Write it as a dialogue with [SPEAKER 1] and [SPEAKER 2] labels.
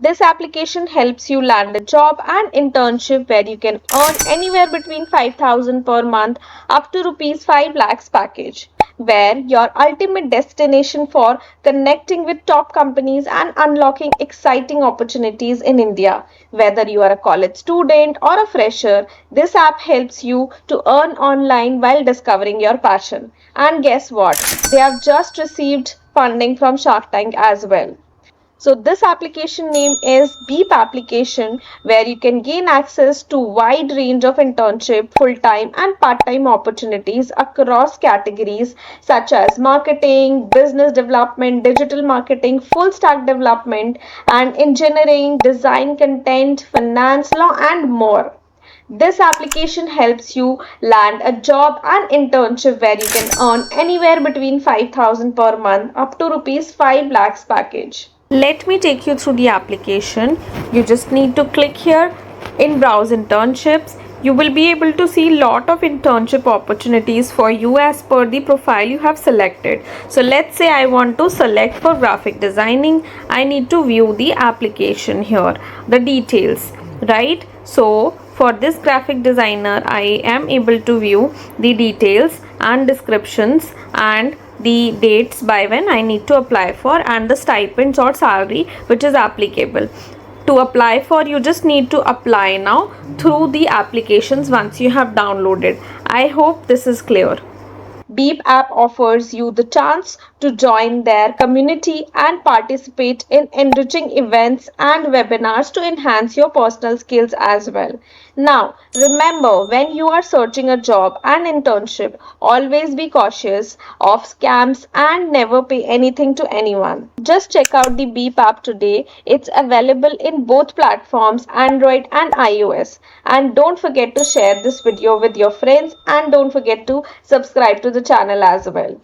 [SPEAKER 1] This application helps you land a job and internship where you can earn anywhere between 5,000 per month up to rupees 5 lakhs package, where your ultimate destination for connecting with top companies and unlocking exciting opportunities in India. Whether you are a college student or a fresher, this app helps you to earn online while discovering your passion. And guess what? They have just received funding from Shark Tank as well. So this application name is Beep application, where you can gain access to wide range of internship, full-time and part-time opportunities across categories such as marketing, business development, digital marketing, full stack development and engineering, design, content, finance, law and more. This application helps you land a job and internship where you can earn anywhere between 5,000 per month up to rupees 5 lakhs package. Let me take you through the application. You just need to click here in browse internships. You will be able to see lot of internship opportunities for you as per the profile you have selected. So let's say I want to select for graphic designing. I need to view the application here, the details, right? So for this graphic designer, I am able to view the details and descriptions and the dates by when I need to apply for and the stipends or salary which is applicable. To apply for, you just need to apply now through the applications once you have downloaded. I hope this is clear. Beep app offers you the chance to join their community and participate in enriching events and webinars to enhance your personal skills as well. Now, remember, when you are searching a job and internship, always be cautious of scams and never pay anything to anyone. Just check out the Beep app today. It's available in both platforms, Android and iOS. And don't forget to share this video with your friends and don't forget to subscribe to the channel as well.